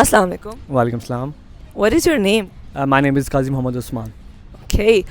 Assalamu alaikum. Walaikum salam. What is your name? My name is Qazi Muhammad Usman. Okay.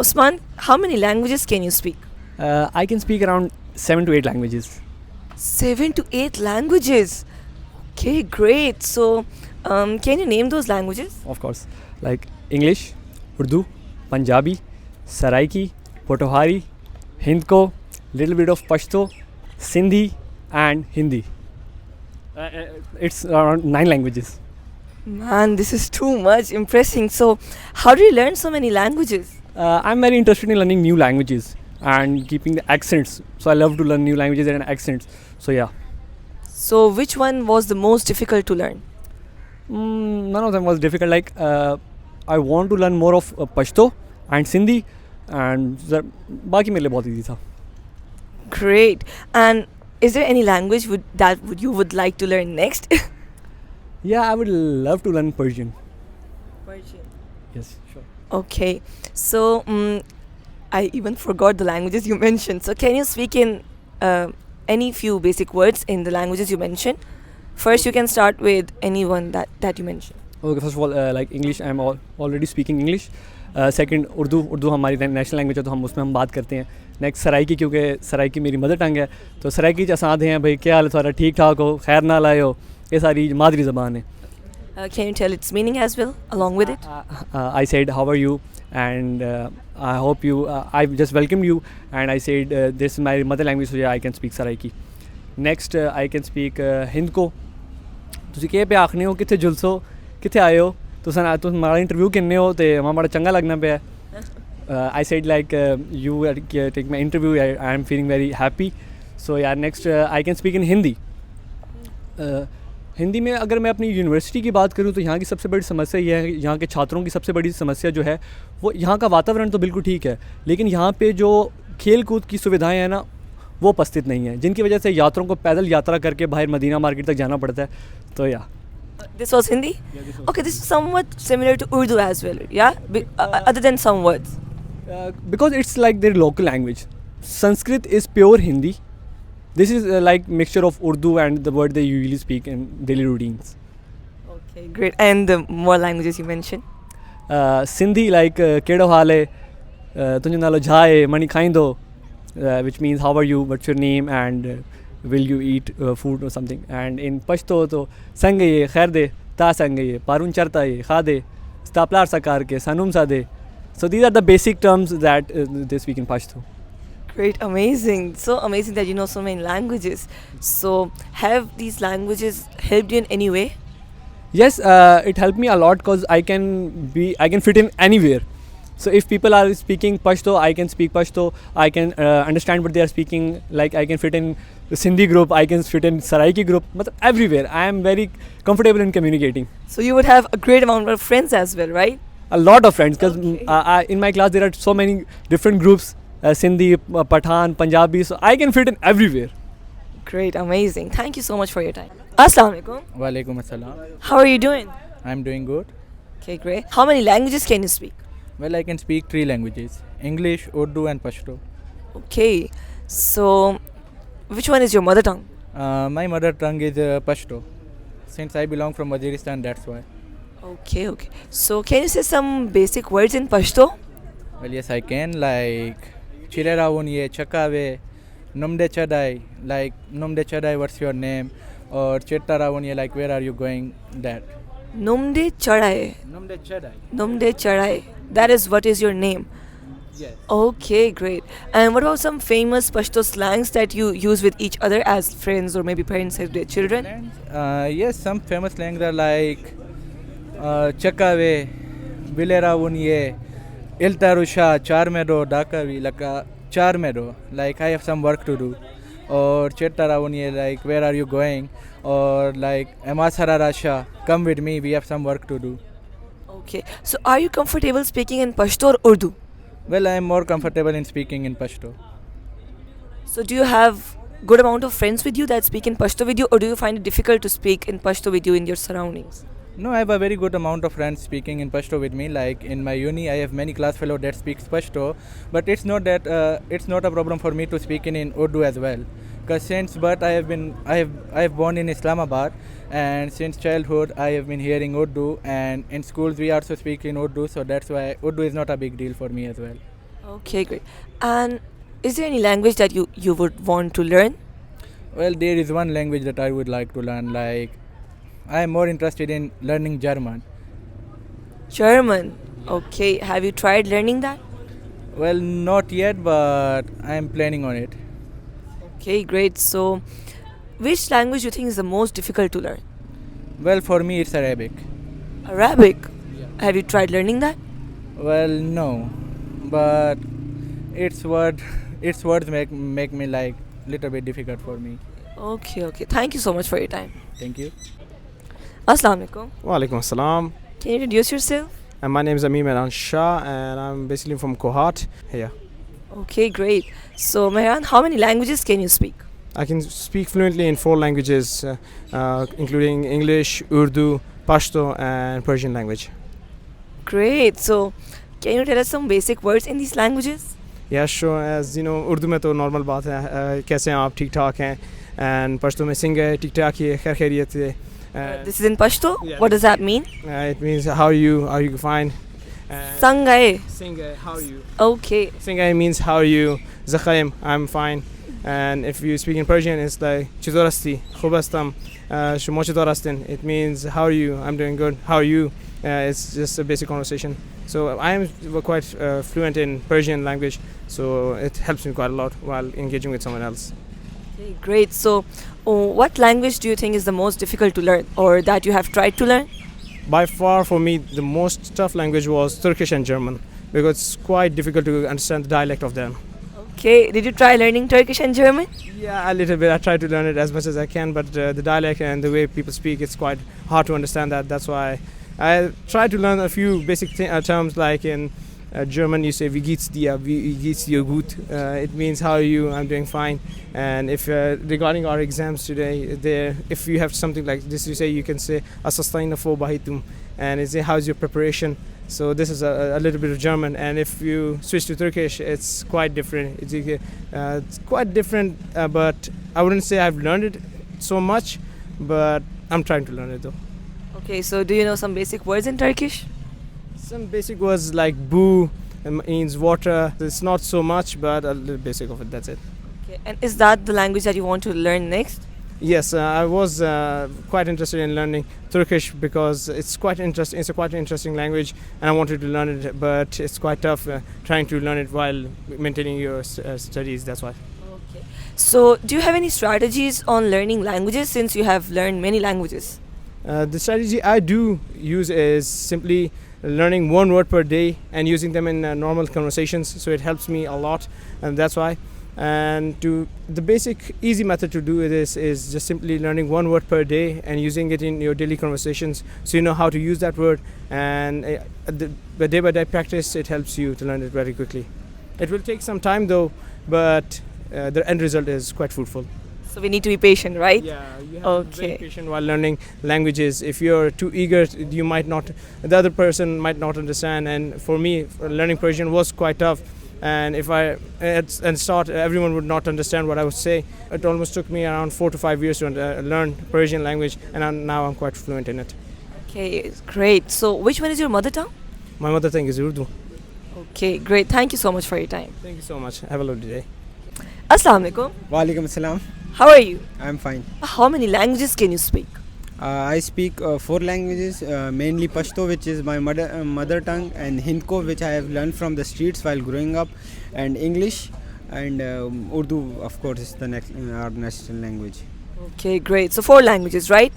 Usman, how many languages can you speak? I can speak around 7 to 8 languages. 7 to 8 languages. Okay, great. So, can you name those languages? Of course, like English, Urdu, Punjabi, Saraiki, Potawari, Hindko, little bit of Pashto, Sindhi, and Hindi. It's around 9 languages. Man, this is too much impressing. So, how do you learn so many languages? I'm very interested in learning new languages and keeping the accents. So I love to learn new languages and accents. So yeah. So, which one was the most difficult to learn? None of them was difficult. Like I want to learn more of Pashto and Sindhi, and बाकी मेरे लिए बहुत easy था. Great. And is there any language you would like to learn next? Yeah, I would love to learn Persian. Persian. Yes, sure. Okay. So, I even forgot the languages you mentioned. So, can you speak in any few basic words in the languages you mentioned? First, you can start with any one that you mentioned. Okay, first of all, like English, I am already speaking English. Second, Urdu हमारी national language है, तो हम उसमें बात करते हैं. Next Saraiki, क्योंकि सराइकी मेरी मदर टंग है, तो सराइकी च असां हैं भाई क्या हाल है थोड़ा ठीक ठाक हो, खैर ना लाए हो, ये सारी मादरी ज़बान है. Can you tell its meaning as well along with it? I said how are you, and I hope you I just welcomed you, and I said this is my mother language, so yeah, I can speak Saraiki. Next, I can speak Hindko. ਤੁਸੀਂ ਕਿਹ पे आखने हो कितने जुलसो कितने आए हो, तुम हमारा इंटरव्यू किन्ने हो तो हमारा बड़ा चंगा लगना पे. I said like you take my interview, I am feeling very happy. So yeah, next I can speak in Hindi. Hindi में अगर मैं अपनी यूनिवर्सिटी की बात करूं तो यहाँ की सबसे बड़ी समस्या ये है, यहाँ के छात्रों की सबसे बड़ी समस्या जो है वो यहाँ का वातावरण तो बिल्कुल ठीक है, लेकिन यहाँ पे जो खेल कूद की सुविधाएं हैं ना वो उपस्थित नहीं है, जिनकी वजह से यात्रियों को पैदल यात्रा करके बाहर मदीना मार्केट तक जाना पड़ता है. तो या This was Hindi? Yeah, this was Okay, this is somewhat similar to Urdu as well, yeah? Other than some words. because it's like their local language. Sanskrit is pure Hindi. This is like mixture of Urdu and the word they usually speak in daily routines. Okay, great. And the more languages you mentioned? Sindhi like kedo hale, tunjo nalo jhae, mani khaindo, which means how are you, what's your name, and will you eat food or something. And in Pashto to sangaye, khair ta sangaye, parun charta ye, khade, staplar sakar ke, sanum sade. So these are the basic terms that they speak in Pashto. Great, amazing. So amazing that you know so many languages. So, have these languages helped you in any way? Yes, it helped me a lot because I can fit in anywhere. So if people are speaking Pashto, I can speak Pashto. I can understand what they are speaking. Like I can fit in the Sindhi group, I can fit in Saraiki group. But everywhere, I am very comfortable in communicating. So you would have a great amount of friends as well, right? A lot of friends, because Okay. in my class there are so many different groups, Sindhi, Pathan, Punjabi. So I can fit in everywhere. Great, amazing. Thank you so much for your time. Assalamu alaikum. Walaikum assalam. How are you doing? I'm doing good. Okay, great. How many languages can you speak? Well, I can speak 3 languages: English, Urdu, and Pashto. Okay, so which one is your mother tongue? My mother tongue is Pashto. Since I belong from Waziristan, that's why. Okay, okay. So can you say some basic words in Pashto? Well, yes, I can. Like Chilerawunye, Chakave, Numde Chadai. Like Numde Chadai, what's your name? Or Chetarawunye, like where are you going? That. Numde Chadai. Numde Chadai. Numde Chadai. That is what is your name. Yes. Okay, great. And what about some famous Pashto slangs that you use with each other as friends or maybe parents with their children? Yes, some famous slangs are like Chakave, Bilerawunye, Iltarusha, Charmedo, Dakavi, like Charmedo, like I have some work to do. Or Chetarawunye, like where are you going? Or like Emasara Rasha, come with me, we have some work to do. Okay. So are you comfortable speaking in Pashto or Urdu? Well, I am more comfortable in speaking in Pashto. So do you have good amount of friends with you that speak in Pashto with you, or do you find it difficult to speak in Pashto with you in your surroundings? No, I have a very good amount of friends speaking in Pashto with me. Like in my uni, I have many class fellows that speaks Pashto, but it's not a problem for me to speak in Urdu as well. Because since birth I have born in Islamabad, and since childhood I have been hearing Urdu, and in schools we also speak in Urdu, so that's why Urdu is not a big deal for me as well. Okay, great. And is there any language that you would want to learn? Well, there is one language that I would like to learn. Like, I am more interested in learning German. German. Okay, have you tried learning that? Well, not yet, but I am planning on it. Okay, great. So, which language you think is the most difficult to learn? Well, for me, it's Arabic. Arabic. Have you tried learning that? Well, no, but its word, its words make me like little bit difficult for me. Okay, okay. Thank you so much for your time. Thank you. Assalamu alaikum. Walaikum assalam. Can you introduce yourself? And my name is Amir Mehran Shah, and I'm basically from Kohat here. Okay, great. So, Mehran, how many languages can you speak? I can speak fluently in 4 languages, including English, Urdu, Pashto, and Persian language. Great. So, can you tell us some basic words in these languages? Yeah, sure. As you know, Urdu में तो normal बात है. कैसे हैं आप? ठीक ठाक हैं. And Pashto में सिंह है, ठीक ठाक ही है, खैर खैरियत है. This is in Pashto. Yeah, What does that mean? It means how are you? Are you fine? Sangai. Singa, how are you? Okay. Singa means how are you? Zakhaim, I'm fine. And if you speak in Persian, it's like Chidorasti, Khubastam, Shumochidorastin. It means how are you? I'm doing good. How are you? It's just a basic conversation. So I am quite fluent in Persian language, so it helps me quite a lot while engaging with someone else. Okay, great. So, what language do you think is the most difficult to learn, or that you have tried to learn? By far, for me, the most tough language was Turkish and German, because it's quite difficult to understand the dialect of them. Okay. Did you try learning Turkish and German? Yeah, a little bit. I try to learn it as much as I can, but the dialect and the way people speak, it's quite hard to understand that. That's why I try to learn a few basic terms, like in German you say wie geht's dir gut. It means how are you? I'm doing fine. And if regarding our exams today, there if you have something like this, you can say asastayna fo bahitum, and it's how's your preparation. So this is a little bit of German, and if you switch to Turkish, it's quite different. It's quite different, but I wouldn't say I've learned it so much, but I'm trying to learn it though. Okay. So, do you know some basic words in Turkish? Some basic words like bu means water. It's not so much, but a little basic of it. That's it. Okay. And is that the language that you want to learn next? Yes, I was quite interested in learning Turkish because it's quite interesting. It's a quite interesting language, and I wanted to learn it, but it's quite tough trying to learn it while maintaining your studies. That's why. Okay. So, do you have any strategies on learning languages since you have learned many languages? The strategy I do use is simply learning 1 word per day and using them in normal conversations. So it helps me a lot, and that's why. And the basic easy method to do this is just simply learning 1 word per day and using it in your daily conversations, so you know how to use that word. And the day by day practice, it helps you to learn it very quickly. It will take some time though, but the end result is quite fruitful. So, we need to be patient, right? Yeah, you have to be very Okay. patient while learning languages. If you're too eager, you might not, the other person might not understand. And for me, learning Persian was quite tough. And if I at start, everyone would not understand what I would say. It almost took me around 4 to 5 years to learn Persian language, and now I'm quite fluent in it. Okay, great. So, which one is your mother tongue? My mother tongue is Urdu. Okay, great. Thank you so much for your time. Thank you so much. Have a lovely day. Assalamu alaikum. Walaikum assalam. How are you? I'm fine. How many languages can you speak? I speak 4 languages, mainly Pashto, which is my mother tongue, and Hindko, which I have learned from the streets while growing up, and English, and Urdu, of course, is the our national language. Okay, great. So 4 languages, right?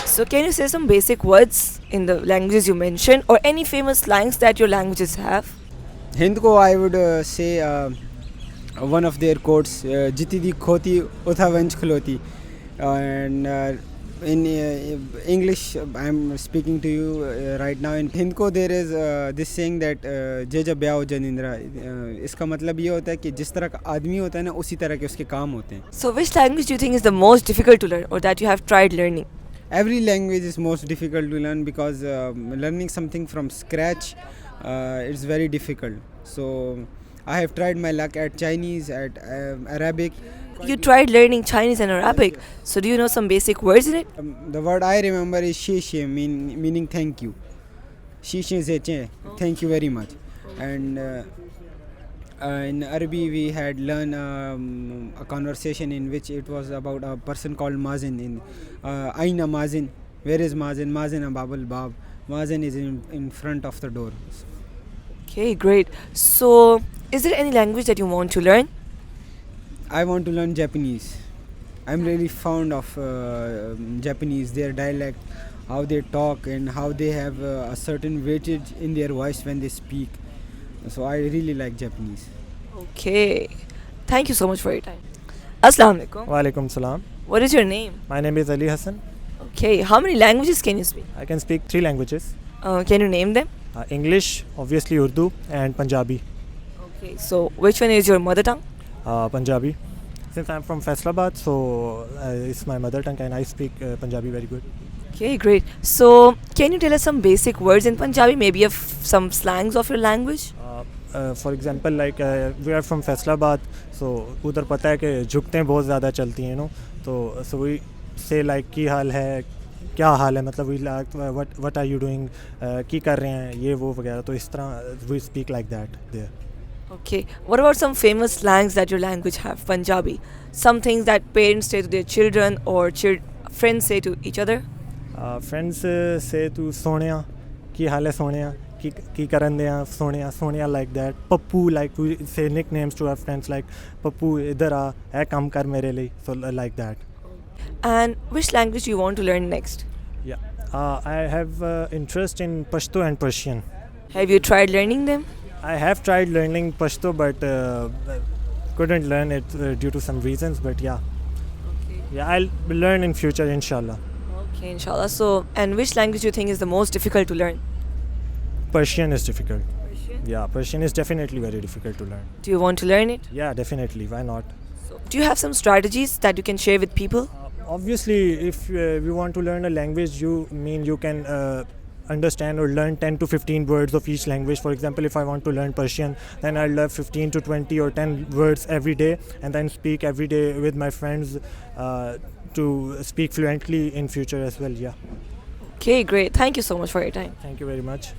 So can you say some basic words in the languages you mentioned, or any famous slangs that your languages have? Hindko, I would say one of their quotes, "Jiti di khoti, utha vanch khloti," and in English, I'm speaking to you right now. In Hindko, there is this saying that "Jeja byao janindra." इसका मतलब ये होता है कि जिस तरह का आदमी होता है ना, उसी तरह के उसके काम होते हैं. So which language do you think is the most difficult to learn, or that you have tried learning? Every language is most difficult to learn because learning something from scratch it's very difficult. So I have tried my luck at Chinese, at Arabic, you tried learning Chinese and Arabic. So do you know some basic words in it? The word I remember is "xie meaning thank you. "Xie zeche," thank you very much. And in Arabic we had learned a conversation in which it was about a person called Mazin. In Aina Mazin, where is Mazin? Mazin Ababul Bab. Mazin is in front of the door. Okay, great. So is there any language that you want to learn? I want to learn Japanese. I'm really fond of Japanese, their dialect, how they talk, and how they have a certain weightage in their voice when they speak. So I really like Japanese. Okay. Thank you so much for your time. Assalamu alaikum. Walaikum salam. What is your name? My name is Ali Hassan. Okay. How many languages can you speak? I can speak 3 languages. Can you name them? English, obviously Urdu, and Punjabi. Okay. So which one is your mother tongue? Punjabi. Since I'm from Faisalabad, so it's my mother tongue and I speak Punjabi very good. Okay, great. So can you tell us some basic words in Punjabi, maybe of some slangs of your language? For example, like we are from Faisalabad, so उधर पता है कि झुकतें बहुत ज़्यादा चलती हैं, no, तो so we say like की हाल है, क्या हाल है, मतलब we like what are you doing, की कर रहे हैं, ये वो वगैरह, तो इस तरह we speak like that there. Okay. What about some famous slangs that your language have? Punjabi. Some things that parents say to their children or friends say to each other? Friends say to Sonia, की हाल है Sonia, की करन दिया Sonia like that. Pappu, like we say nicknames to our friends like Pappu इधर आ, है काम कर मेरे लिए, so like that. And which language do you want to learn next? Yeah, I have interest in Pashto and Persian. Have you tried learning them? I have tried learning Pashto, but couldn't learn it due to some reasons. But yeah, I'll learn in future, inshallah. Okay, inshallah. So, and which language do you think is the most difficult to learn? Persian is difficult. Persian. Yeah, Persian is definitely very difficult to learn. Do you want to learn it? Yeah, definitely. Why not? So, do you have some strategies that you can share with people? Obviously, if we want to learn a language, you can understand or learn 10 to 15 words of each language. For example, if I want to learn Persian, then I'll learn 15 to 20 or 10 words every day, and then speak every day with my friends to speak fluently in future as well. Yeah. Okay, great. Thank you so much for your time. Thank you very much.